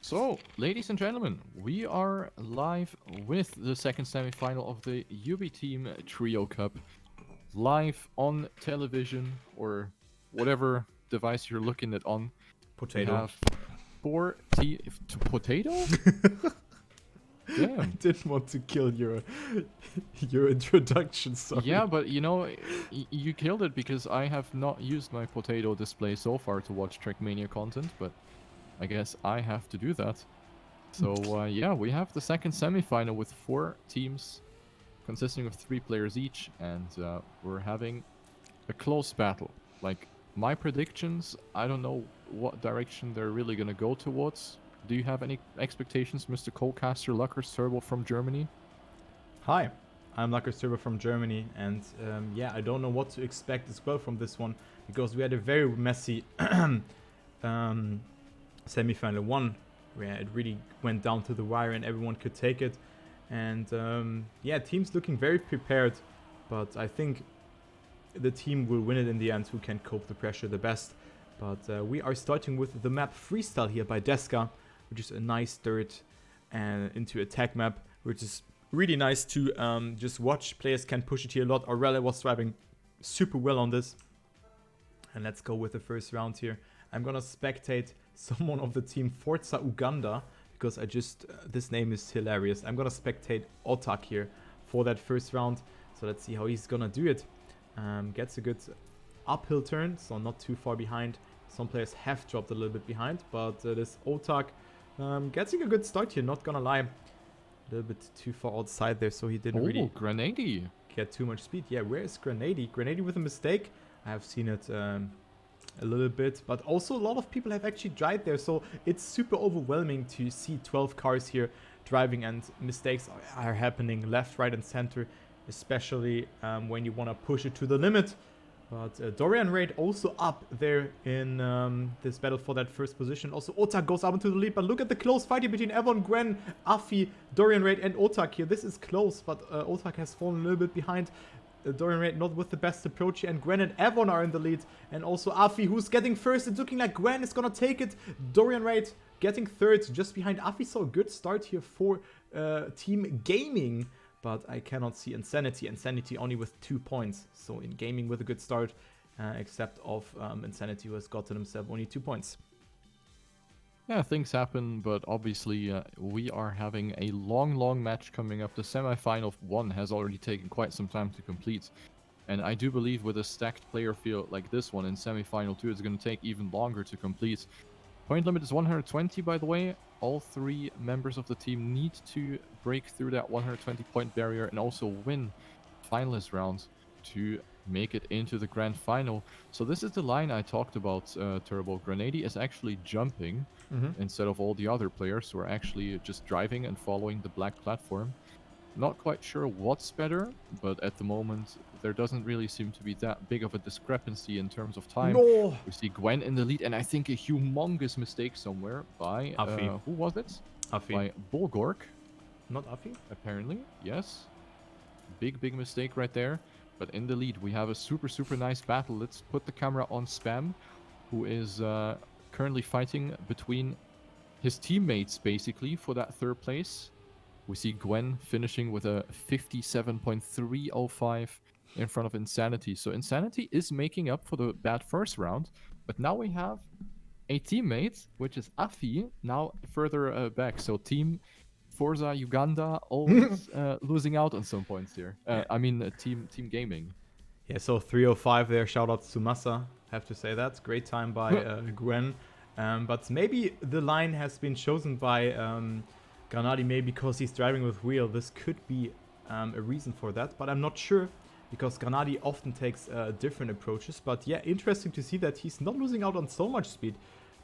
So, ladies and gentlemen, we are live with the second semi-final of the Ubiteam Trio Cup. Live on television or whatever device you're looking at on. We Potato. have potato? I Damn. didn't want to kill your introduction, sorry. Yeah, but you know, you killed it because I have not used my potato display so far to watch Trackmania content, but I guess I have to do that. So yeah, we have the second semi-final with 4 teams consisting of 3 players each, and we're having a close battle. Like, my predictions, I don't know what direction they're really gonna go towards. Do you have any expectations, Mr. co-caster LuckersTurbo from Germany? Hi, I'm LuckersTurbo from Germany, and yeah, I don't know what to expect as well from this one, because we had a very messy semi-final 1, where it really went down to the wire and everyone could take it. And yeah, teams looking very prepared, but I think the team will win it in the end who can cope the pressure the best. But we are starting with the map Freestyle here by Deska, which is a nice dirt and into attack map, which is really nice to just watch. Players can push it here a lot. Aurela was driving super well on this. And let's go with the first round here. I'm gonna spectate someone of the team Forza Uganda, because I just, this name is hilarious. I'm gonna spectate Otak here for that first round. So let's see how he's gonna do it. Gets a good uphill turn, so not too far behind. Some players have dropped a little bit behind, but this Otak getting a good start here, not gonna lie. A little bit too far outside there, so he didn't really Grenady. get too much speed. Yeah, where is Grenady? Grenady with a mistake. I have seen it a little bit, but also a lot of people have actually died there, so it's super overwhelming to see 12 cars here driving, and mistakes are happening left, right, and center, especially when you want to push it to the limit. But Dorian Raid also up there in this battle for that first position. Also, Otak goes up into the lead, but look at the close fight here between Evon, Gwen, Afi, Dorian Raid, and Otak here. This is close, but Otak has fallen a little bit behind. Dorian Raid not with the best approach here, and Gwen and Evon are in the lead. And also Afi, who's getting first. It's looking like Gwen is gonna take it. Dorian Raid getting third, just behind Afi. So a good start here for Team Gaming. But I cannot see Insanity. Insanity only with 2 points. So in Gaming with a good start, except of Insanity, who has gotten himself only 2 points. Yeah, things happen, but obviously we are having a long match coming up. The semi-final 1 has already taken quite some time to complete. And I do believe with a stacked player field like this one in semi-final 2, it's going to take even longer to complete. Point limit is 120, by the way. All 3 members of the team need to break through that 120 point barrier and also win finalist rounds to make it into the grand final. So this is the line I talked about, Turbo. Grenady is actually jumping instead of all the other players who are actually just driving and following the black platform. Not quite sure what's better, but at the moment there doesn't really seem to be that big of a discrepancy in terms of time. No! We see Gwen in the lead, and I think a humongous mistake somewhere by Afi. who was it? Afi. By Bulgork, Not Afi? apparently. Yes, big mistake right there. But in the lead, we have a super nice battle. Let's put the camera on Spam, who is currently fighting between his teammates basically for that third place. We see Gwen finishing with a 57.305 in front of Insanity. So Insanity is making up for the bad first round. But now we have a teammate, which is Afi, now further back. So Team Forza Uganda always losing out on some points here. I mean, Team Gaming. Yeah, so 305 there. Shout out to Massa. Have to say that. Great time by Gwen. But maybe the line has been chosen by Granadi, maybe because he's driving with wheel. This could be a reason for that, but I'm not sure, because Granadi often takes different approaches. But yeah, interesting to see that he's not losing out on so much speed,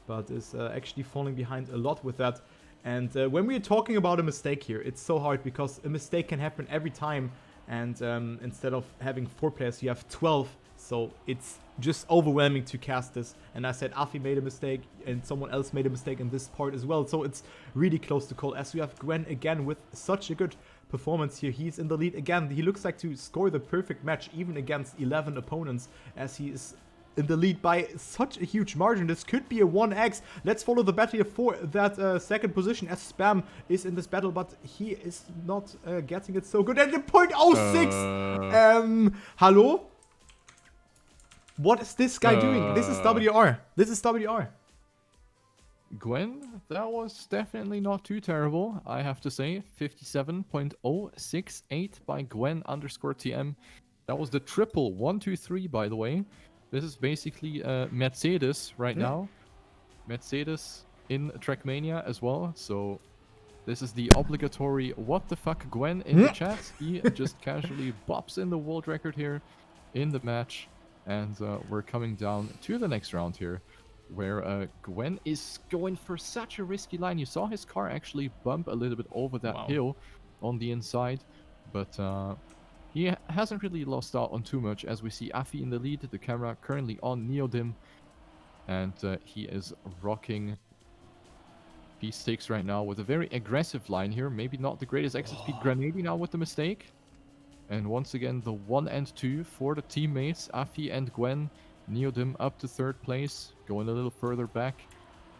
but is actually falling behind a lot with that. And when we're talking about a mistake here, it's so hard, because a mistake can happen every time. And instead of having 4 players, you have 12. So it's just overwhelming to cast this. And I said Afi made a mistake, and someone else made a mistake in this part as well. So it's really close to call, as we have Gwen again with such a good performance here. He's in the lead again. He looks like to score the perfect match, even against 11 opponents, as he is in the lead by such a huge margin. This could be a 1x. Let's follow the battle here for that second position as Spam is in this battle, but he is not getting it so good. And the .06! Hello? What is this guy doing? This is WR. This is WR. Gwen, that was definitely not too terrible, I have to say. 57.068 by Gwen_TM. That was the triple 1-2-3, by the way. This is basically Mercedes right now. Mercedes in Trackmania as well. So this is the obligatory what the fuck Gwen in the chat. He just casually bops in the world record here in the match. And we're coming down to the next round here, where Gwen is going for such a risky line. You saw his car actually bump a little bit over that hill on the inside, but he hasn't really lost out on too much, as we see Afi in the lead, the camera currently on Neodim, and he is rocking P6 right now with a very aggressive line here. Maybe not the greatest exit speed. Grenady now with the mistake. And once again, the 1 and 2 for the teammates, Afi and Gwen. Neodim up to third place, going a little further back.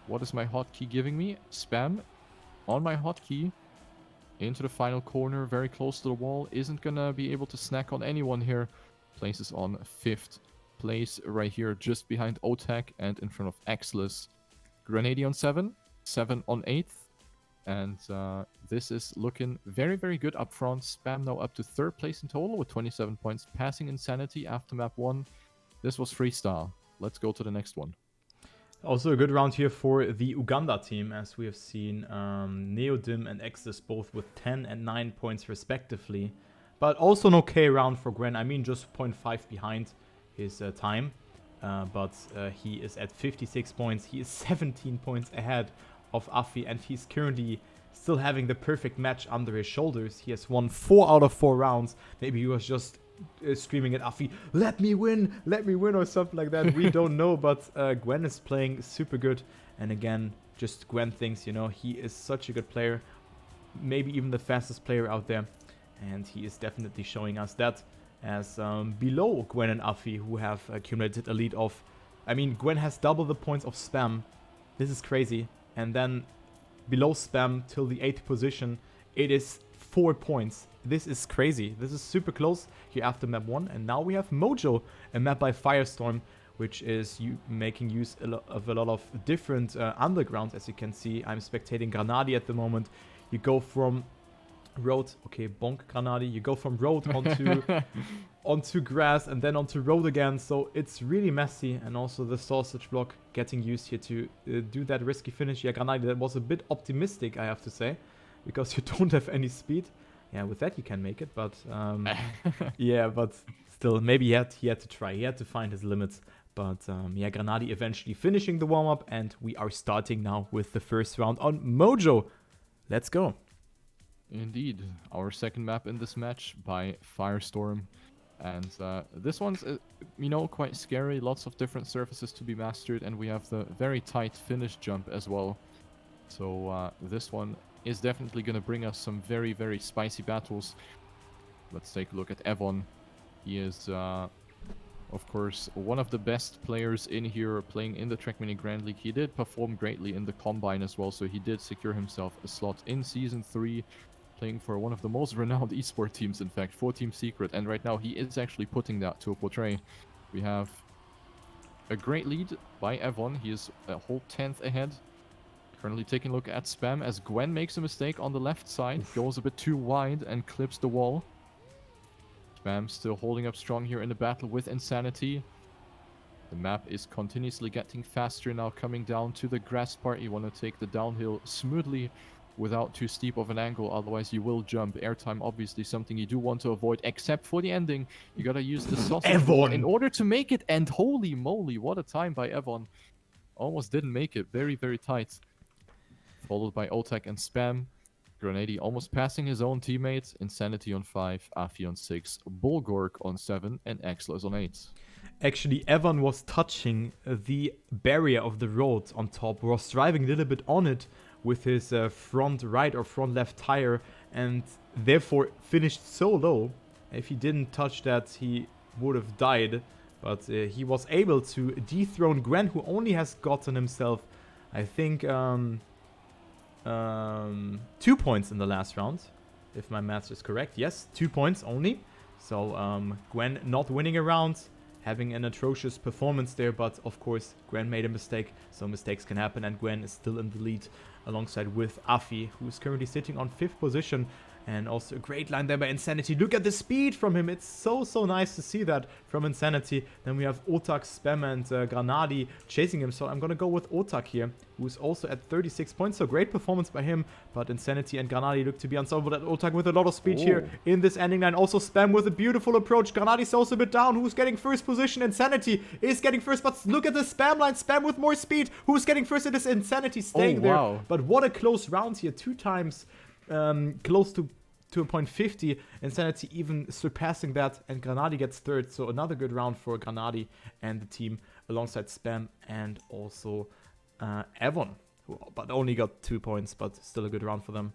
What is my hotkey giving me? Spam on my hotkey into the final corner, very close to the wall. Isn't gonna be able to snack on anyone here. Places on 5th place right here, just behind Otak and in front of Exless. Grenady on 7, 7 on 8th. And this is looking very, very good up front. Spam now up to third place in total with 27 points, passing Insanity after map 1. This was freestyle. Let's go to the next one. Also a good round here for the Uganda team, as we have seen Neodim and Exodus both with 10 and 9 points respectively. But also an okay round for Gwen. I mean, just 0.5 behind his time. But he is at 56 points. He is 17 points ahead of Afi, and he's currently still having the perfect match under his shoulders. He has won 4 out of 4 rounds. Maybe he was just screaming at Afi, let me win, or something like that. We don't know, but Gwen is playing super good. And again, just Gwen thinks, you know, he is such a good player, maybe even the fastest player out there, and he is definitely showing us that, as below Gwen and Afi, who have accumulated a lead of, I mean, Gwen has double the points of Spam. This is crazy. And then below Spam till the 8th position, it is 4 points. This is crazy. This is super close here after map 1. And now we have Mojo, a map by Firestorm, which is making use of a lot of different undergrounds. As you can see, I'm spectating Granadi at the moment. You go from road, okay, bonk Granadi. You go from road onto grass and then onto road again. So it's really messy. And also the sausage block getting used here to do that risky finish. Yeah, Granadi, that was a bit optimistic, I have to say, because you don't have any speed. Yeah, with that you can make it, but yeah, but still, maybe he had to try. He had to find his limits. But yeah, Granadi eventually finishing the warm-up, and we are starting now with the first round on Mojo. Let's go. Indeed, our second map in this match by Firestorm. And this one's, you know, quite scary. Lots of different surfaces to be mastered, and we have the very tight finish jump as well. So this one is definitely going to bring us some very, very spicy battles. Let's take a look at Evon. He is, of course, one of the best players in here playing in the Trackmania Grand League. He did perform greatly in the Combine as well, so he did secure himself a slot in Season 3, playing for one of the most renowned esports teams, in fact, 4-Team Secret. And right now he is actually putting that to a portray. We have a great lead by Evon. He is a whole 10th ahead. Currently taking a look at Spam as Gwen makes a mistake on the left side, goes a bit too wide and clips the wall. Spam still holding up strong here in the battle with Insanity. The map is continuously getting faster now, coming down to the grass part. You want to take the downhill smoothly without too steep of an angle, otherwise you will jump. Airtime, obviously something you do want to avoid, except for the ending. You gotta use the sausage ball in order to make it, and holy moly, what a time by Evon. Almost didn't make it, very, very tight. Followed by Otak and Spam. Grenady almost passing his own teammates. Insanity on 5, Afi on 6, Bulgork on 7, and Exlos on 8. Actually, Evan was touching the barrier of the road on top, was driving a little bit on it with his front right or front left tire, and therefore finished so low. If he didn't touch that, he would have died. But he was able to dethrone Gwen, who only has gotten himself, I think, 2 points in the last round. If my math is correct. Yes, 2 points only. So Gwen not winning a round, having an atrocious performance there. But of course, Gwen made a mistake. So mistakes can happen. And Gwen is still in the lead alongside with Afi, who's currently sitting on 5th position. And also a great line there by Insanity. Look at the speed from him. It's so nice to see that from Insanity. Then we have Otak, Spam, and Granadi chasing him. So I'm going to go with Otak here, who's also at 36 points. So great performance by him. But Insanity and Granadi look to be unstoppable. That Otak with a lot of speed here in this ending line. Also Spam with a beautiful approach. Granadi's also a bit down. Who's getting first position? Insanity is getting first. But look at the Spam line. Spam with more speed. Who's getting first? It is Insanity staying there. But what a close round here. 2 times close to a point 50, Insanity even surpassing that, and Granadi gets 3rd, so another good round for Granadi and the team alongside Spam and also Evon, who but only got 2 points, but still a good round for them.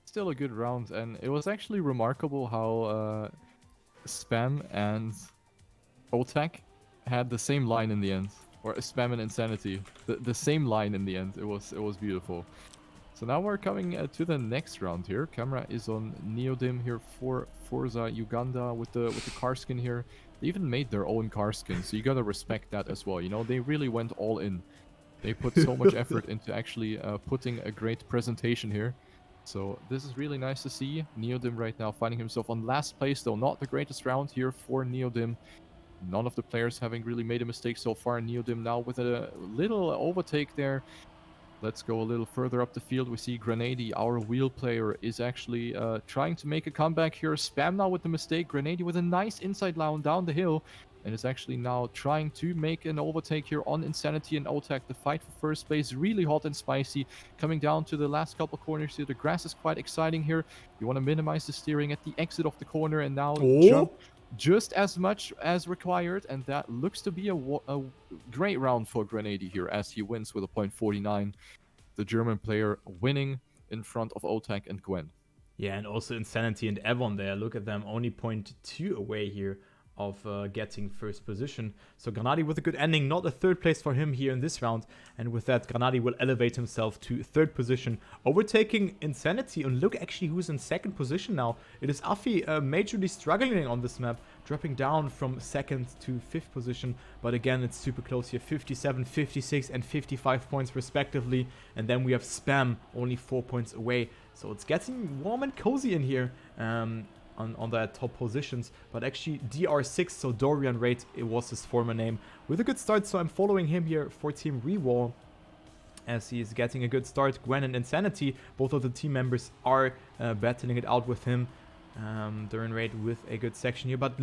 Still a good round, and it was actually remarkable how Spam and Otak had the same line in the end, or Spam and Insanity, the same line in the end. It was beautiful. So now we're coming to the next round here. Camera is on Neodim here for Forza Uganda with the car skin here. They even made their own car skin, so you gotta respect that as well. You know, they really went all in. They put so much effort into actually putting a great presentation here. So this is really nice to see. Neodim right now finding himself on last place, though not the greatest round here for Neodim. None of the players having really made a mistake so far. Neodim now with a little overtake there. Let's go a little further up the field. We see Grenady, our wheel player, is actually trying to make a comeback here. Spam now with the mistake. Grenady with a nice inside line down the hill. And is actually now trying to make an overtake here on Insanity and Otak. The fight for first place really hot and spicy. Coming down to the last couple corners here. The grass is quite exciting here. You want to minimize the steering at the exit of the corner. And now jump just as much as required, and that looks to be a great round for Grenady here as he wins with a .49. The German player winning in front of Otak and Gwen. Yeah, and also Insanity and Evon there. Look at them, only .2 away here of getting first position. So Granadi with a good ending, not a 3rd place for him here in this round. And with that, Granadi will elevate himself to 3rd position, overtaking Insanity. And look actually who's in 2nd position now. It is Afi majorly struggling on this map, dropping down from 2nd to 5th position. But again, it's super close here, 57, 56 and 55 points respectively. And then we have Spam only 4 points away. So it's getting warm and cozy in here. On the top positions, but actually DR6, so Dorian Raid, it was his former name, with a good start. So I'm following him here for Team Rewall as he is getting a good start. Gwen and Insanity, both of the team members are battling it out with him. Dorian Raid with a good section here, but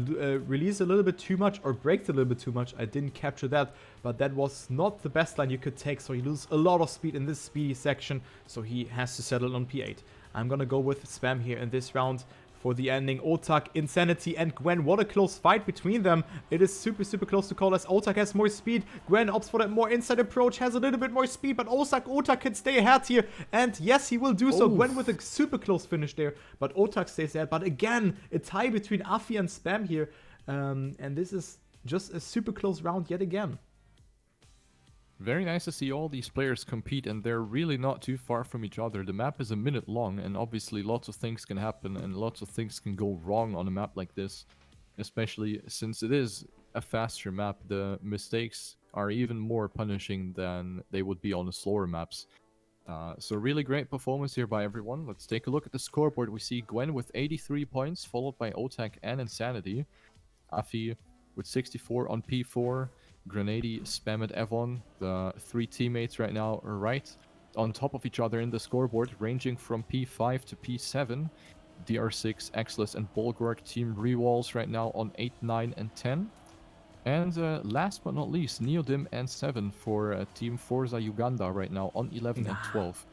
released a little bit too much or braked a little bit too much. I didn't capture that, but that was not the best line you could take, so he loses a lot of speed in this speedy section, so he has to settle on P8. I'm gonna go with Spam here in this round for the ending. Otak, Insanity, and Gwen. What a close fight between them. It is super close to call as Otak has more speed. Gwen opts for that more inside approach, has a little bit more speed, but Otak can stay ahead here. And yes, he will do so. Gwen with a super close finish there, but Otak stays ahead. But again, a tie between Afi and Spam here. And this is just a super close round yet again. Very nice to see all these players compete, and they're really not too far from each other. The map is a minute long, and obviously lots of things can happen and lots of things can go wrong on a map like this. Especially since it is a faster map, the mistakes are even more punishing than they would be on the slower maps. So really great performance here by everyone. Let's take a look at the scoreboard. We see Gwen with 83 points, followed by Otak and Insanity. Afi with 64 on P4. Grenady, Spam, and Evon, the 3 teammates right now are right on top of each other in the scoreboard, ranging from P5 to P7. DR6, Exless, and Bulgorg team rewalls right now on 8, 9, and 10. And last but not least, Neodim and 7 for Team Forza Uganda right now on 11 and 12.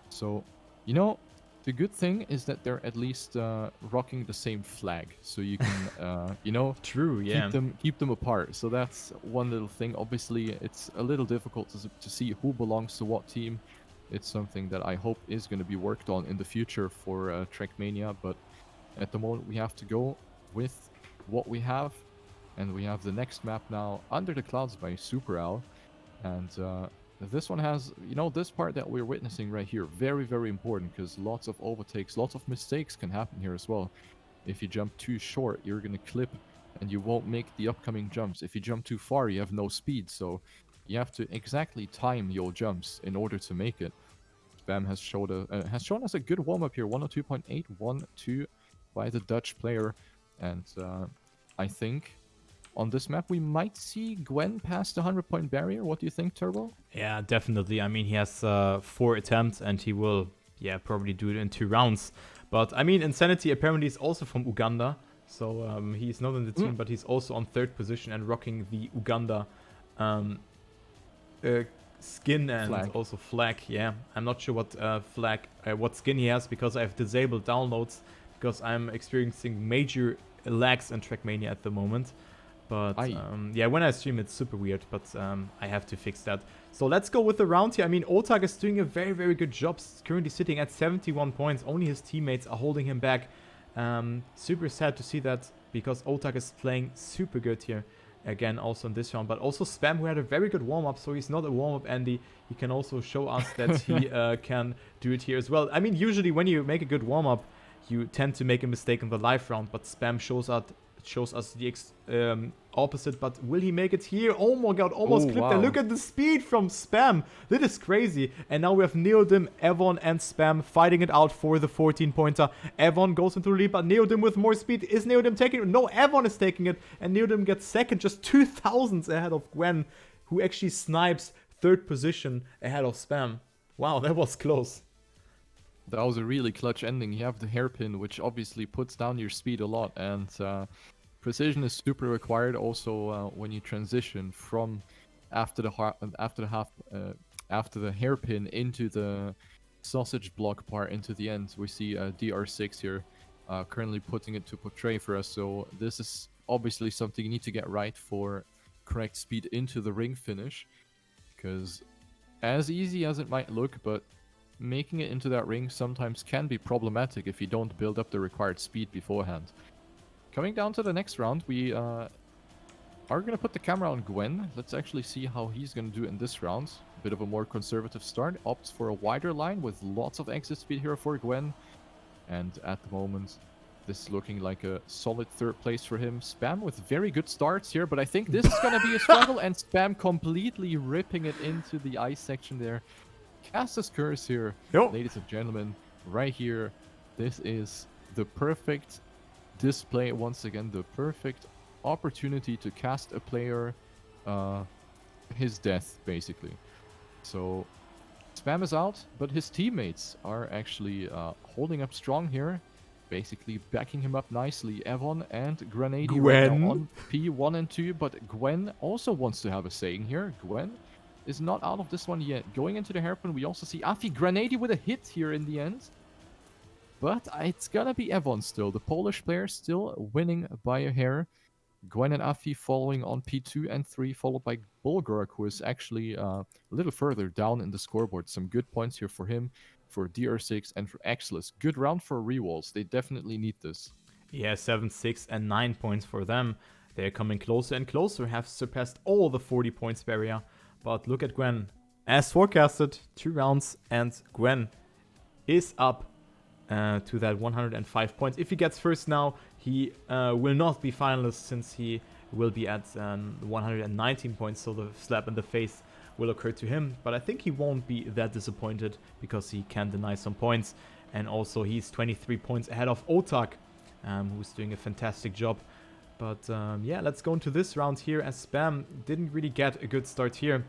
So, you know, the good thing is that they're at least rocking the same flag, so you can, you know, keep them apart. So that's one little thing. Obviously, it's a little difficult to see who belongs to what team. It's something that I hope is going to be worked on in the future for Trackmania, but at the moment we have to go with what we have. And we have the next map now, Under the Clouds by Super Al. And this one has, this part that we're witnessing right here, very, very important, because lots of overtakes, lots of mistakes can happen here as well. If you jump too short, you're going to clip and you won't make the upcoming jumps. If you jump too far, you have no speed. So you have to exactly time your jumps in order to make it. Spam has shown us a good warm-up here, 102.812 by the Dutch player. And I think on this map we might see Gwen past the 100-point barrier. What do you think, Turbo? Yeah, definitely. I mean, he has 4 attempts and he will, probably do it in 2 rounds. But I mean, Insanity apparently is also from Uganda. So he's not in the team, but he's also on 3rd position and rocking the Uganda skin and Flag. also flag. Yeah, I'm not sure what what skin he has, because I've disabled downloads because I'm experiencing major lags in Trackmania at the moment. But when I stream it's super weird, but I have to fix that. So let's go with the round here. I mean, Otak is doing a very, very good job, currently sitting at 71 points. Only his teammates are holding him back. Super sad to see that, because Otak is playing super good here. Again, also in this round, but also Spam, who had a very good warm-up, so he's not a warm-up Andy. He can also show us that he can do it here as well. I mean, usually when you make a good warm-up, you tend to make a mistake in the live round, but Spam shows us the opposite. But will he make it here? Oh my god, almost clipped there. Look at the speed from Spam. That is crazy. And now we have Neodim, Evon, and Spam fighting it out for the 14-pointer. Evon goes into the lead, but Neodim with more speed. Is Neodim taking it? No, Evon is taking it. And Neodim gets second, just 2 thousandths ahead of Gwen, who actually snipes 3rd position ahead of Spam. Wow, that was close. That was a really clutch ending. You have the hairpin, which obviously puts down your speed a lot, and precision is super required also when you transition from after the hairpin into the sausage block part into the end. We see DR6 here currently putting it to portray for us. So this is obviously something you need to get right for correct speed into the ring finish, because as easy as it might look, but making it into that ring sometimes can be problematic if you don't build up the required speed beforehand. Coming down to the next round, we are going to put the camera on Gwen. Let's actually see how he's going to do in this round. A bit of a more conservative start. Opts for a wider line with lots of exit speed here for Gwen. And at the moment, this is looking like a solid 3rd place for him. Spam with very good starts here, but I think this is going to be a struggle, and Spam completely ripping it into the ice section there. Caster's Curse here, ladies and gentlemen, right here. This is the perfect display, once again, the perfect opportunity to cast a player his death, basically. So Spam is out, but his teammates are actually holding up strong here, basically backing him up nicely. Evon and Grenady right now on P1 and 2, but Gwen also wants to have a saying here. Gwen is not out of this one yet. Going into the hairpin, we also see Afi Grenady with a hit here in the end. But it's gonna be Evon still. The Polish player still winning by a hair. Gwen and Afi following on P2 and 3, followed by Bulgorok, who is actually a little further down in the scoreboard. Some good points here for him, for DR6, and for Exilus. Good round for rewalls. They definitely need this. Yeah, 7, 6, and 9 points for them. They're coming closer and closer, have surpassed all the 40 points barrier. But look at Gwen. As forecasted, 2 rounds, and Gwen is up to that 105 points. If he gets first now, he will not be finalist, since he will be at 119 points, so the slap in the face will occur to him. But I think he won't be that disappointed, because he can deny some points. And also he's 23 points ahead of Otak, who's doing a fantastic job. But let's go into this round here, as Spam didn't really get a good start here.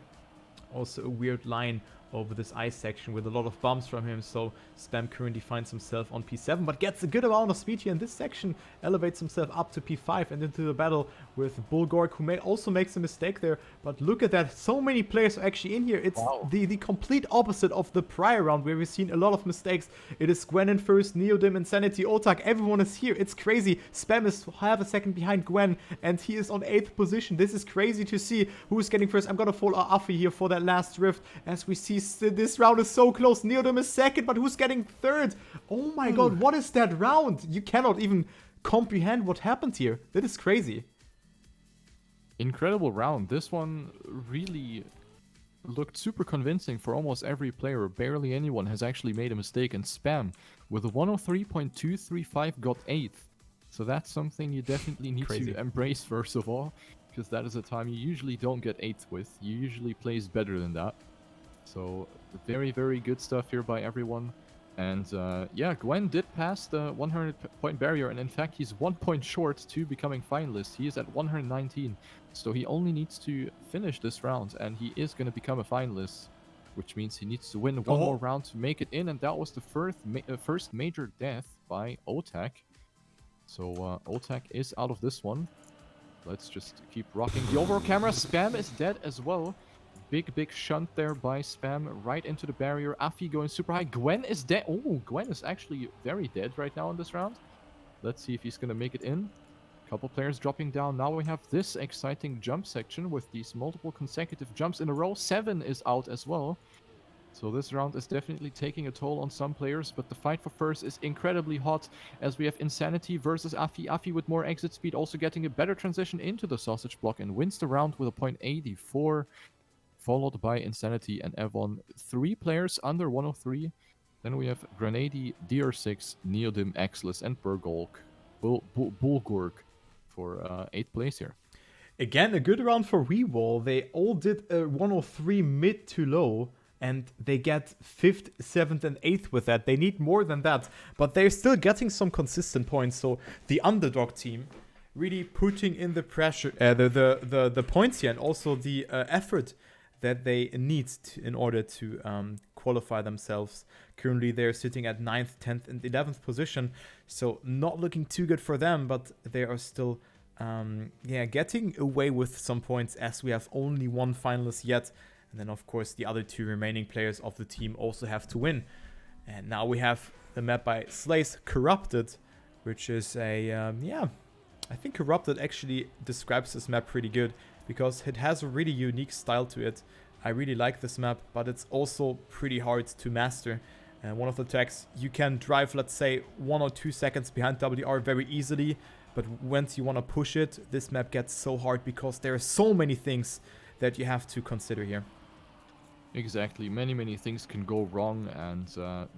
Also a weird line over this ice section with a lot of bumps from him, so Spam currently finds himself on P7, but gets a good amount of speed here in this section, elevates himself up to P5 and into the battle with Bulgork, who also makes a mistake there. But look at that, so many players are actually in here. It's the complete opposite of the prior round, where we've seen a lot of mistakes. It is Gwen in first, Neodim, Insanity, Otak, everyone is here. It's crazy. Spam is half a second behind Gwen, and he is on 8th position. This is crazy to see who's getting first. I'm gonna follow Afi here for that last rift, as we see this round is so close. Neodym is second, but who's getting third? Oh my god, what is that round? You cannot even comprehend what happened here. That is crazy. incredible round. This one really looked super convincing for almost every player. Barely anyone has actually made a mistake, and Spam with a 103.235 got 8th. So that's something you definitely need Crazy. to embrace first of all, because that is a time you usually don't get 8th with. You usually plays better than that. So very, very good stuff here by everyone. And yeah, Gwen did pass the 100-point barrier, and in fact, he's 1 point short to becoming finalist. He is at 119, so he only needs to finish this round, and he is going to become a finalist, which means he needs to win one more round to make it in, and that was the first major death by Otak. So Otak is out of this one. Let's just keep rocking the overall camera. Spam is dead as well. Big shunt there by Spam right into the barrier. Afi going super high. Gwen is dead. Oh, Gwen is actually very dead right now in this round. Let's see if he's going to make it in. Couple players dropping down. Now we have this exciting jump section with these multiple consecutive jumps in a row. 7 is out as well. So this round is definitely taking a toll on some players, but the fight for first is incredibly hot as we have Insanity versus Afi. Afi with more exit speed, also getting a better transition into the sausage block and wins the round with a .84. Followed by Insanity and Evon. 3 players under 103. Then we have Grenady, DR6, Neodim, Exless, and Bulgurk for 8th place here. Again, a good round for Rewall. They all did a 103 mid to low, and they get 5th, 7th, and 8th with that. They need more than that, but they're still getting some consistent points. So the underdog team really putting in the pressure, the points here, and also the effort that they need in order to qualify themselves. Currently, they're sitting at 9th, 10th, and 11th position, so not looking too good for them, but they are still getting away with some points as we have only one finalist yet. And then, of course, the other 2 remaining players of the team also have to win. And now we have the map by Slays, Corrupted, which is I think Corrupted actually describes this map pretty good, because it has a really unique style to it. I really like this map, but it's also pretty hard to master. And one of the tracks, you can drive, let's say, 1 or 2 seconds behind WR very easily, but once you want to push it, this map gets so hard because there are so many things that you have to consider here. Exactly, many things can go wrong, and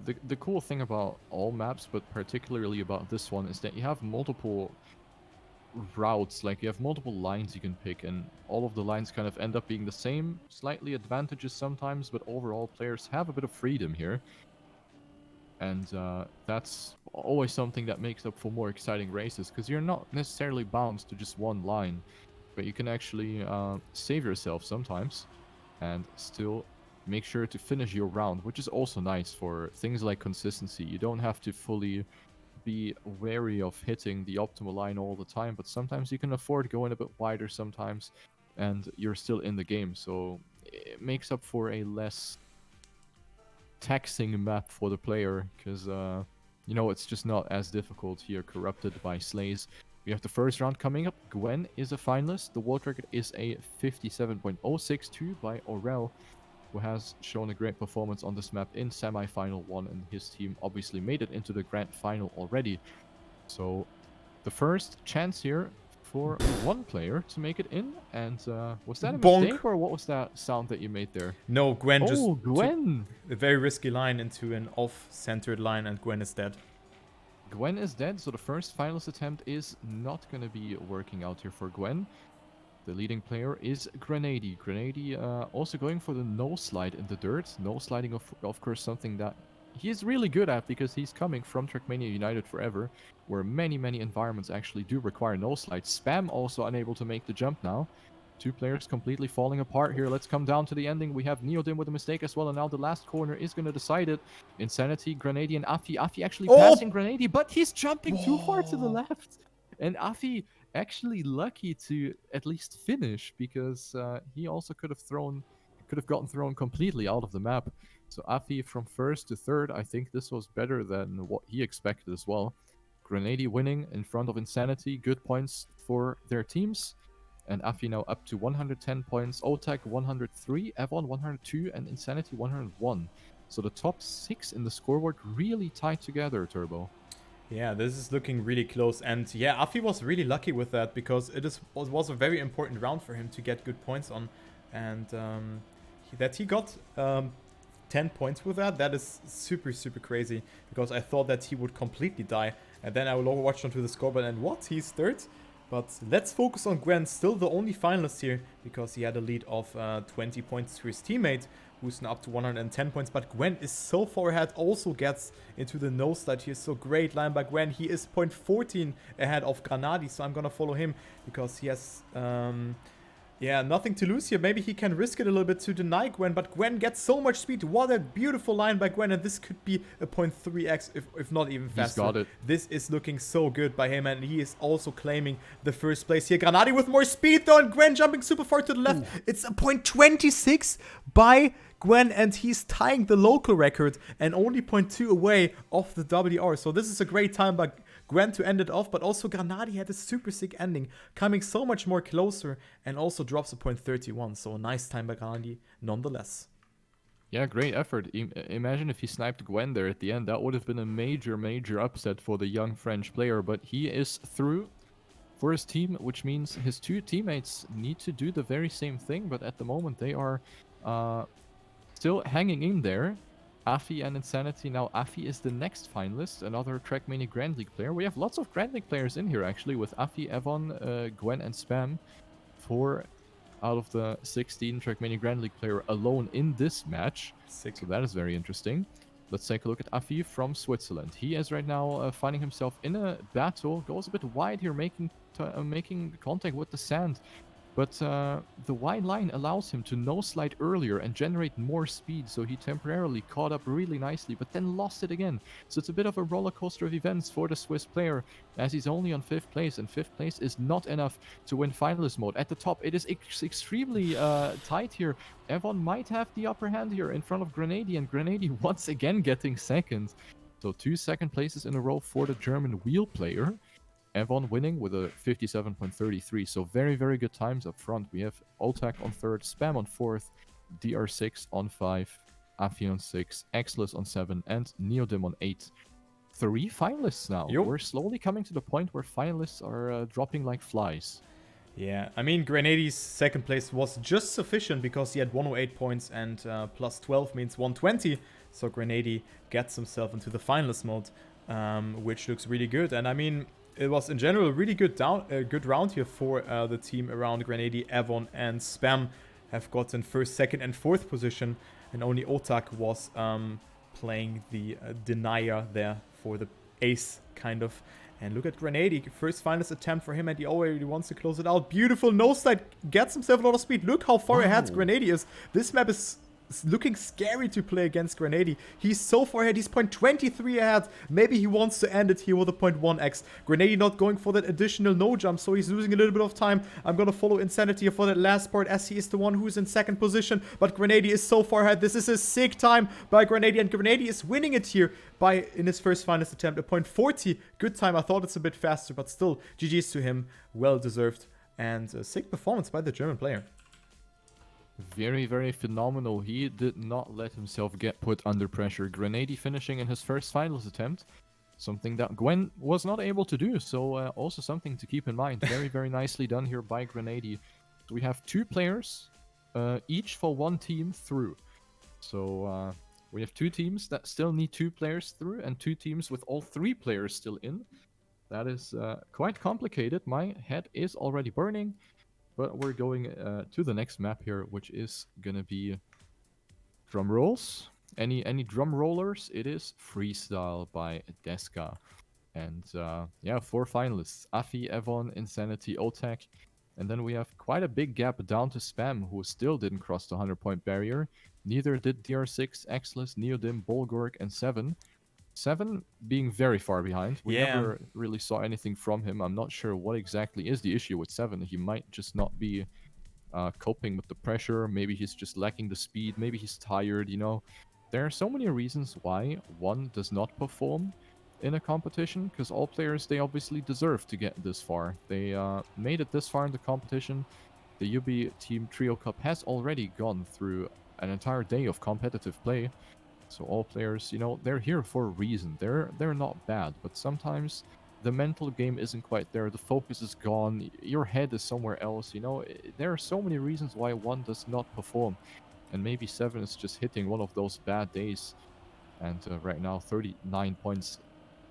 the cool thing about all maps, but particularly about this one, is that you have multiple routes. Like, you have multiple lines you can pick, and all of the lines kind of end up being the same, slightly advantages sometimes, but overall players have a bit of freedom here, and that's always something that makes up for more exciting races, because you're not necessarily bound to just one line, but you can actually save yourself sometimes and still make sure to finish your round, which is also nice for things like consistency. You don't have to fully be wary of hitting the optimal line all the time, but sometimes you can afford going a bit wider sometimes, and you're still in the game. So it makes up for a less taxing map for the player, because it's just not as difficult here. Corrupted by Slays. We have the first round coming up. Gwen is a finalist. The world record is a 57.062 by Aurel, who has shown a great performance on this map in Semifinal 1, and his team obviously made it into the Grand Final already. So the first chance here for one player to make it in, and was that a mistake, or what was that sound that you made there? No, Gwen just Gwen! took a very risky line into an off-centered line, and Gwen is dead. Gwen is dead, so the first finalist attempt is not going to be working out here for Gwen. The leading player is Grenady. Grenady also going for the no slide in the dirt. No sliding, of course, something that he's really good at, because he's coming from Trackmania United Forever, where many environments actually do require no slide. Spam also unable to make the jump now. 2 players completely falling apart here. Let's come down to the ending. We have Neodim with a mistake as well, and now the last corner is going to decide it. Insanity, Grenady, and Afi. Afi actually passing Grenady, but he's jumping too far to the left. And Afi actually lucky to at least finish, because he also could have gotten thrown completely out of the map. So Afi from 1st to 3rd, I think this was better than what he expected as well. Grenady winning in front of Insanity, good points for their teams. And Afi now up to 110 points, Otak 103, Evon 102, and Insanity 101. So the top 6 in the scoreboard really tied together, Turbo. Yeah, this is looking really close. And yeah, Afi was really lucky with that because was a very important round for him to get good points on. And that he got 10 points with that, that is super, super crazy. Because I thought that he would completely die. And then I will watch onto the scoreboard and what? He's third? But let's focus on Gwen, still the only finalist here, because he had a lead of 20 points to his teammate, who's now up to 110 points. But Gwen is so far ahead, also gets into the nosedive here. So great line by Gwen. He is 0.14 ahead of Granadi, so I'm gonna follow him because he has yeah, nothing to lose here. Maybe he can risk it a little bit to deny Gwen, but Gwen gets so much speed. What a beautiful line by Gwen, and this could be a 0.3x, if not even faster. He's got it. This is looking so good by him, and he is also claiming the first place here. Granadi with more speed, though, and Gwen jumping super far to the left. Ooh. It's a 0.26 by Gwen, and he's tying the local record and only 0.2 away off the WR. So this is a great time by Gwen to end it off, but also Granadi had a super sick ending, coming so much more closer, and also drops a 0.31. So a nice time by Granadi nonetheless. Yeah, great effort. Imagine if he sniped Gwen there at the end. That would have been a major, major upset for the young French player. But he is through for his team, which means his two teammates need to do the very same thing. But at the moment, they are still hanging in there. Afi and Insanity. Now, Afi is the next finalist, another Trackmania Grand League player. We have lots of Grand League players in here, actually, with Afi, Evon, Gwen, and Spam. 4 out of the 16 Trackmania Grand League player alone in this match. Sick. So that is very interesting. Let's take a look at Afi from Switzerland. He is right now finding himself in a battle. Goes a bit wide here, making contact with the sand. But the wide line allows him to no-slide earlier and generate more speed, so he temporarily caught up really nicely, but then lost it again. So it's a bit of a roller coaster of events for the Swiss player, as he's only on 5th place, and 5th place is not enough to win finalist mode. At the top, it is extremely tight here. Evon might have the upper hand here in front of Grenady, and Grenady once again getting second. So 2 second places in a row for the German wheel player. Evon winning with a 57.33, so very, very good times up front. We have Oltak on 3rd, Spam on 4th, DR6 on 5, Afi on 6, Exless on 7, and Neodim on 8. 3 finalists now. Yep. We're slowly coming to the point where finalists are dropping like flies. Yeah, I mean, Grenady's second place was just sufficient because he had 108 points and plus 12 means 120. So Grenady gets himself into the finalist mode, which looks really good. And I mean, it was in general a really good round here for the team around Grenady. Evon and Spam have gotten 1st, 2nd, and 4th position, and only Otak was playing the denier there for the ace kind of. And look at Grenady, first finalist attempt for him, and he already wants to close it out. Beautiful no-slide, gets himself a lot of speed. Look how far ahead Grenady is. This map is looking scary to play against Grenady. He's so far ahead. He's 0.23 ahead. Maybe he wants to end it here with a 0.1x. Grenady not going for that additional no jump, so he's losing a little bit of time. I'm gonna follow Insanity for that last part, as he is the one who's in 2nd position. But Grenady is so far ahead. This is a sick time by Grenady, and Grenady is winning it here in his first finalist attempt. A 0.40. Good time. I thought it's a bit faster, but still, GG's to him. Well deserved. And a sick performance by the German player. Very, very phenomenal. He did not let himself get put under pressure. Grenady finishing in his first finals attempt. Something that Gwen was not able to do. So also something to keep in mind. Very, very nicely done here by Grenady. We have 2 players, each for 1 team through. So we have 2 teams that still need 2 players through, and 2 teams with all 3 players still in. That is quite complicated. My head is already burning. But we're going to the next map here, which is gonna be drum rolls. Any drum rollers? It is Freestyle by Deska. And yeah, 4 finalists. Afi, Evon, Insanity, Otak. And then we have quite a big gap down to Spam, who still didn't cross the 100-point barrier. Neither did DR6, Exless, Neodim, Bolgorg, and 7. 7 being very far behind. We never really saw anything from him. I'm not sure what exactly is the issue with 7. He might just not be coping with the pressure. Maybe he's just lacking the speed. Maybe he's tired, you know. There are so many reasons why 1 does not perform in a competition, because all players, they obviously deserve to get this far. They made it this far in the competition. The Ubiteam Trio Cup has already gone through an entire day of competitive play. So all players, they're here for a reason. They're not bad, but sometimes the mental game isn't quite there. The focus is gone. Your head is somewhere else. There are so many reasons why one does not perform, and maybe Seven is just hitting one of those bad days. And right now, 39 points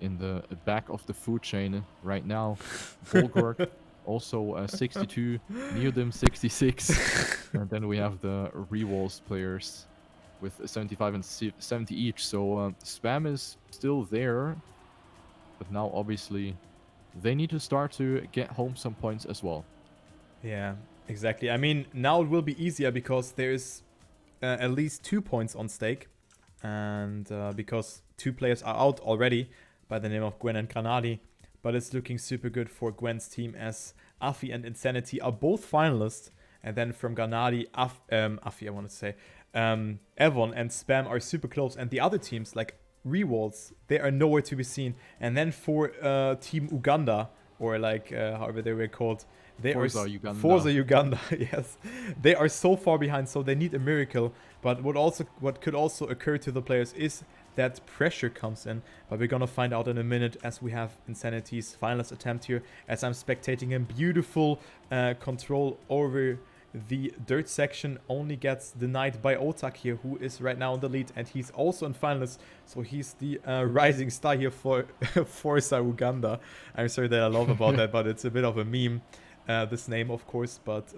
in the back of the food chain. Right now, Volgorg also 62, Neodym 66, and then we have the Rewalls players with 75 and 70 each. So spam is still there, but now obviously they need to start to get home some points as well. Yeah, exactly. I mean, now it will be easier because there is at least 2 points on stake. And because 2 players are out already by the name of Gwen and Granadi. But it's looking super good for Gwen's team as Afi and Insanity are both finalists. And then from Granadi, Afi, I want to say, Evon and Spam are super close. And the other teams, like Rewalls, they are nowhere to be seen. And then for Team Uganda, or like however they were called, they Forza are Uganda. Forza Uganda, yes. They are so far behind, so they need a miracle. But what could also occur to the players is that pressure comes in. But we're gonna find out in a minute as we have Insanity's finalist attempt here, as I'm spectating him. Beautiful control over the dirt section, only gets denied by Otak here, who is right now in the lead, and he's also in finalist, so he's the rising star here for Forza Uganda. I'm sorry that I love about that, but it's a bit of a meme. This name, of course, but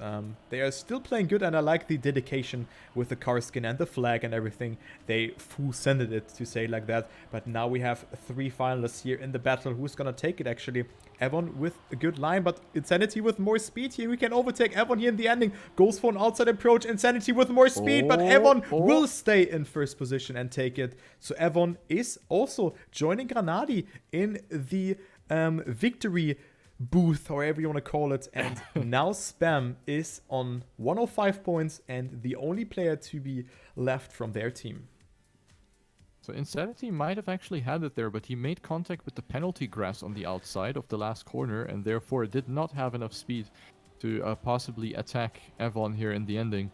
they are still playing good, and I like the dedication with the car skin and the flag and everything. They full-sended it, to say it like that. But now we have 3 finalists here in the battle. Who's gonna take it, actually? Evon with a good line, but Insanity with more speed here. We can overtake Evon here in the ending. Goes for an outside approach. Insanity with more speed, but Evon will stay in first position and take it. So Evon is also joining Granadi in the victory booth, however you want to call it, and now Spam is on 105 points and the only player to be left from their team. So Insanity might have actually had it there, but he made contact with the penalty grass on the outside of the last corner, and therefore did not have enough speed to possibly attack Evon here in the ending.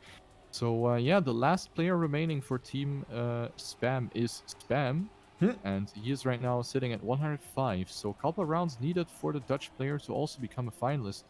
So yeah, the last player remaining for Team Spam is Spam. And he is right now sitting at 105, so a couple of rounds needed for the Dutch player to also become a finalist.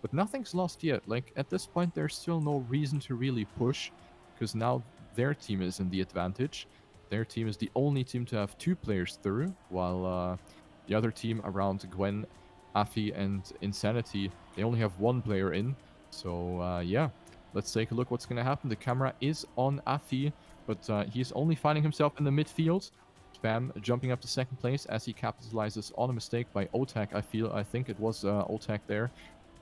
But nothing's lost yet. Like, at this point, there's still no reason to really push, because now their team is in the advantage. Their team is the only team to have 2 players through, while the other team around Gwen, Afi, and Insanity, they only have 1 player in. So yeah, let's take a look what's going to happen. The camera is on Afi, but he's only finding himself in the midfield. Spam jumping up to second place as he capitalizes on a mistake by Otak. I think it was Otak there,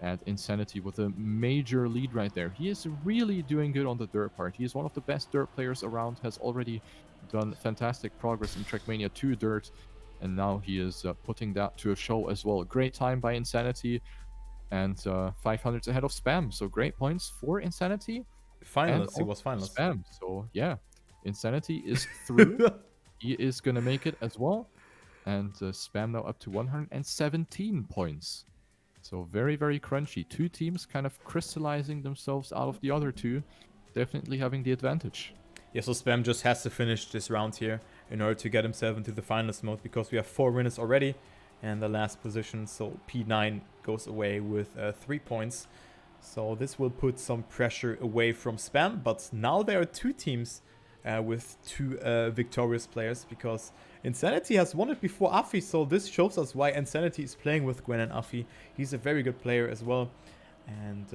and Insanity with a major lead right there. He is really doing good on the dirt part. He is one of the best dirt players around, has already done fantastic progress in Trackmania 2 dirt, and now he is putting that to a show as well. Great time by Insanity, and 500s ahead of Spam, so great points for Insanity. Finalist, he was finalist. Spam, so yeah, Insanity is through. He is going to make it as well. And Spam now up to 117 points. So very, very crunchy. 2 teams kind of crystallizing themselves out of the other 2. Definitely having the advantage. Yeah, so Spam just has to finish this round here in order to get himself into the finalist mode, because we have 4 winners already and the last position. So P9 goes away with 3 points. So this will put some pressure away from Spam. But now there are 2 teams with 2 victorious players, because Insanity has won it before Afi, so this shows us why Insanity is playing with Gwen and Afi. He's a very good player as well, and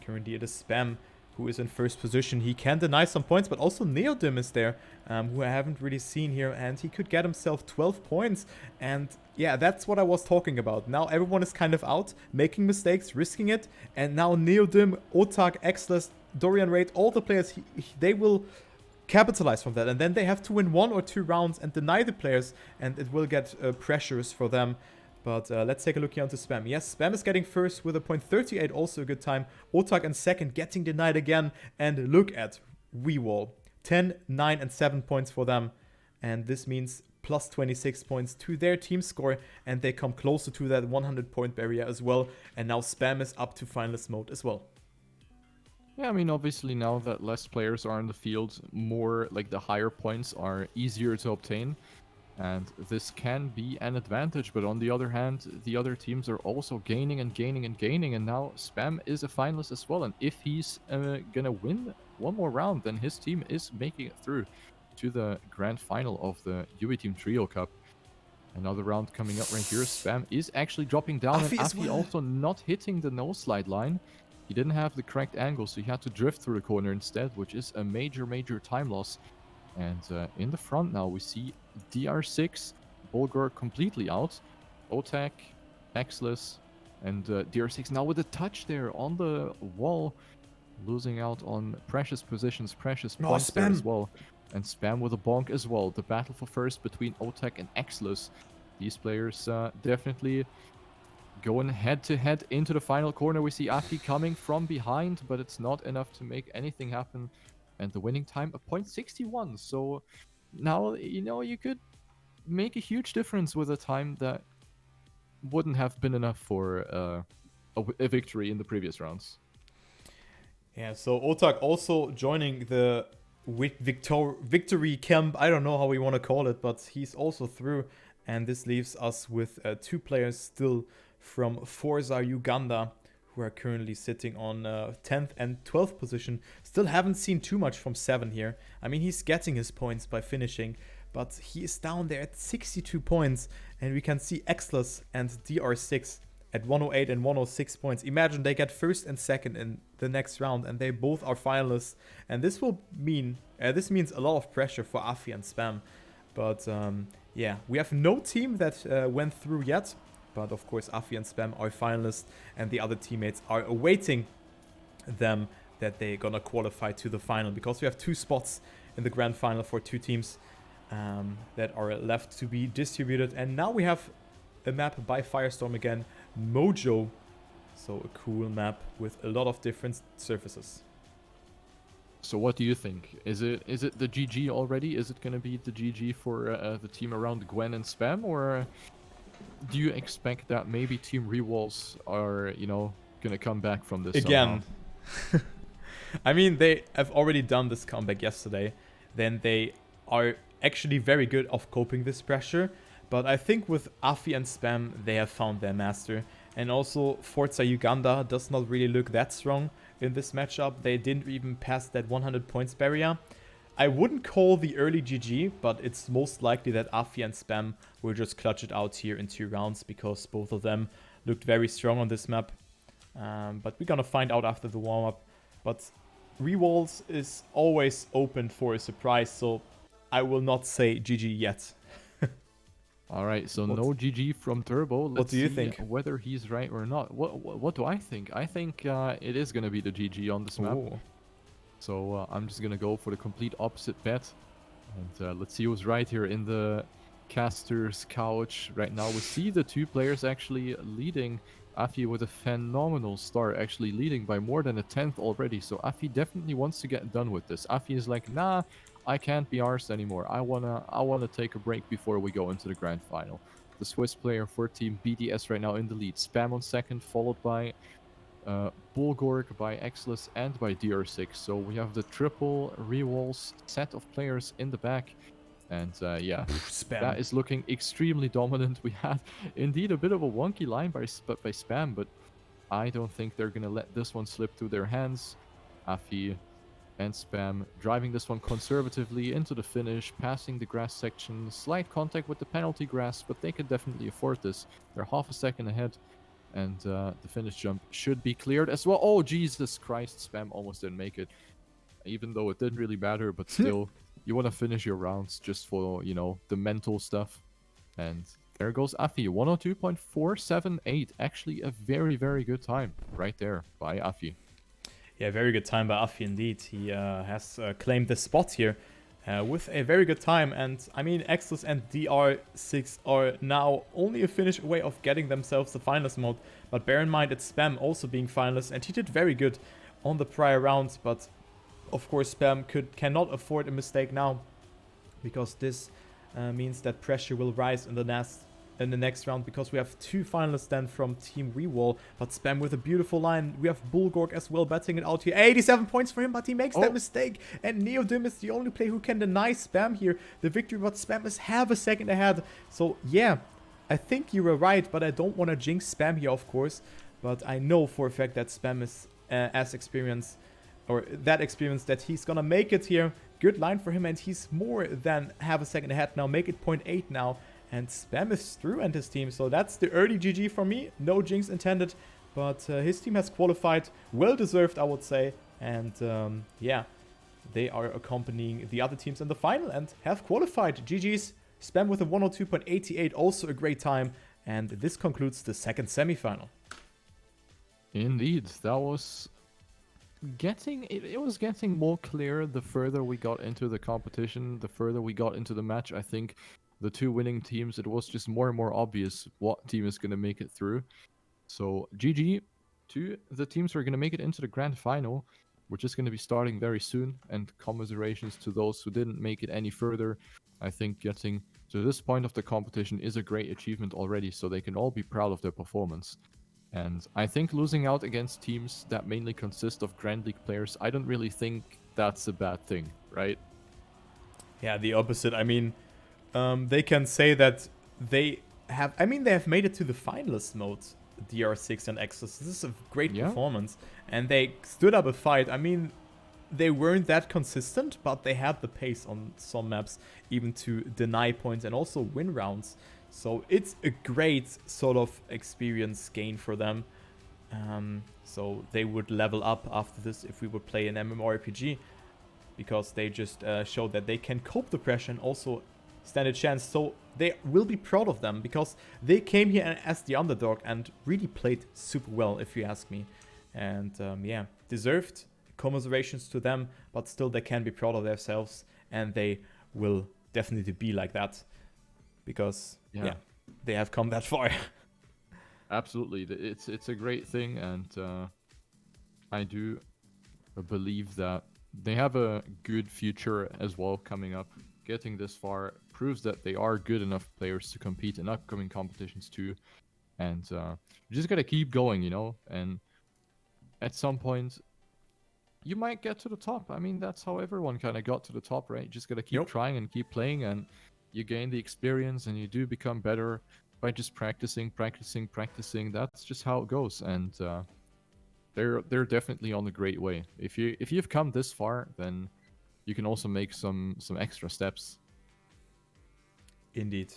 currently it is Spam who is in first position. He can deny some points, but also Neodym is there, who I haven't really seen here, and he could get himself 12 points, and yeah, that's what I was talking about. Now everyone is kind of out, making mistakes, risking it, and now Neodym, Otak, Exless, Dorian Raid, all the players, they will capitalize from that, and then they have to win 1 or 2 rounds and deny the players, and it will get pressures for them. But let's take a look here onto Spam. Yes, Spam is getting first with a .38, also a good time. Otak in second, getting denied again, and look at Weewall, 10, 9, and 7 points for them, and this means plus 26 points to their team score, and they come closer to that 100-point barrier as well, and now Spam is up to finalist mode as well. Yeah, I mean, obviously now that less players are in the field, more like the higher points are easier to obtain. And this can be an advantage, but on the other hand, the other teams are also gaining and gaining and gaining, and now Spam is a finalist as well. And if he's gonna win one more round, then his team is making it through to the grand final of the Ubiteam Trio Cup. Another round coming up right here. Spam is actually dropping down, and Afi as Afi well. also not hitting the no slide line. He didn't have the correct angle, so he had to drift through the corner instead, which is a major, major time loss. And in the front now, we see DR6, Bulgur completely out, Otak, Exless, and DR6 now with a touch there on the wall, losing out on precious positions, precious Oh, points there as Spam. well. And Spam with a bonk as well. The battle for first between Otak and Exless. These players definitely going head to head into the final corner. We see Afi coming from behind, but it's not enough to make anything happen. And the winning time, a 0.61. So now, you could make a huge difference with a time that wouldn't have been enough for a victory in the previous rounds. Yeah, so Otak also joining the victory camp. I don't know how we want to call it, but he's also through. And this leaves us with 2 players still from Forza Uganda, who are currently sitting on 10th and 12th position. Still haven't seen too much from 7 here. I mean, he's getting his points by finishing, but he is down there at 62 points. And we can see Exless and DR6 at 108 and 106 points. Imagine they get first and second in the next round, and they both are finalists. And this will mean this means a lot of pressure for Afi and Spam. But yeah, we have no team that went through yet. But of course, Afi and Spam are finalists, and the other teammates are awaiting them that they're gonna qualify to the final, because we have 2 spots in the grand final for 2 teams that are left to be distributed. And now we have a map by Firestorm again, Mojo. So a cool map with a lot of different surfaces. So what do you think? Is it the GG already? Is it going to be the GG for the team around Gwen and Spam? Or do you expect that maybe Team Rewalls are, going to come back from this Again. somehow? I mean, they have already done this comeback yesterday. Then they are actually very good of coping this pressure. But I think with Afi and Spam, they have found their master. And also, Forza Uganda does not really look that strong in this matchup. They didn't even pass that 100 points barrier. I wouldn't call the early GG, but it's most likely that Afi and Spam will just clutch it out here in 2 rounds, because both of them looked very strong on this map. But we're gonna find out after the warm-up. But Rewalls is always open for a surprise, so I will not say GG yet. All right, so no GG from Turbo. Let's do you see think? whether he's right or not. What do I think? I think it is going to be the GG on this map. Ooh. So I'm just going to go for the complete opposite bet. And let's see who's right here in the caster's couch. Right now we see the 2 players actually leading. Afi with a phenomenal start, actually leading by more than a 10th already. So Afi definitely wants to get done with this. Afi is like, nah, I can't be arsed anymore. I wanna take a break before we go into the grand final. The Swiss player for Team BDS right now in the lead. Spam on second, followed by Bulgorg, by Exless, and by DR6. So we have the triple Rewalls set of players in the back. And yeah, Spam. that is looking extremely dominant. We had indeed a bit of a wonky line by Spam, but I don't think they're going to let this one slip through their hands. Afi and Spam driving this one conservatively into the finish, passing the grass section, slight contact with the penalty grass, but they could definitely afford this. They're half a second ahead, and the finish jump should be cleared as well. Oh, Jesus Christ, Spam almost didn't make it, even though it didn't really matter, but still. You want to finish your rounds just for, the mental stuff. And there goes Afi, 102.478. Actually, a very, very good time right there by Afi. Yeah, very good time by Afi indeed. He has claimed the spot here with a very good time. And I mean, Exless and DR6 are now only a finish away of getting themselves the finalist mode. But bear in mind, it's Spam also being finalist, and he did very good on the prior rounds. But of course, Spam cannot afford a mistake now, because this means that pressure will rise in the in the next round, because we have 2 finalists then from Team Rewall. But Spam with a beautiful line. We have Bulgorg as well betting it out here. 87 points for him, but he makes that mistake. And Neodim is the only player who can deny Spam here the victory, but Spam is half a second ahead. So yeah, I think you were right, but I don't want to jinx Spam here, of course. But I know for a fact that Spam is as experienced, or that experience, that he's gonna make it here. Good line for him, and he's more than half a second ahead now. Make it 0.8 now. And Spam is through and his team. So that's the early GG for me. No jinx intended. But his team has qualified. Well deserved, I would say. And yeah, they are accompanying the other teams in the final and have qualified. GG's. Spam with a 102.88. Also a great time. And this concludes the second semifinal. Indeed. That was it was getting more clear the further we got into the competition, the further we got into the match. I think the 2 winning teams, it was just more and more obvious what team is going to make it through. So GG to the teams who are going to make it into the grand final, which is going to be starting very soon, and commiserations to those who didn't make it any further. I think getting to this point of the competition is a great achievement already, so they can all be proud of their performance. And I think losing out against teams that mainly consist of Grand League players, I don't really think that's a bad thing, right? Yeah, the opposite. I mean, they can say that they have... I mean, they have made it to the finalist mode, DR6 and Exos. This is a great performance. And they stood up a fight. I mean, they weren't that consistent, but they had the pace on some maps even to deny points and also win rounds. So it's a great sort of experience gain for them. So they would level up after this if we would play an MMORPG, because they just showed that they can cope the pressure and also stand a chance. So they will be proud of them, because they came here as the underdog and really played super well, if you ask me. And yeah, deserved commiserations to them, but still they can be proud of themselves, and they will definitely be like that, because yeah they have come that far. Absolutely, it's a great thing, and I do believe that they have a good future as well coming up. Getting this far proves that they are good enough players to compete in upcoming competitions too, and you just gotta keep going, you know. And at some point, you might get to the top. I mean, that's how everyone kind of got to the top, right? You just gotta keep trying and keep playing, and you gain the experience, and you do become better by just practicing. That's just how it goes, and they're definitely on a great way. If you've come this far, then you can also make some extra steps. Indeed.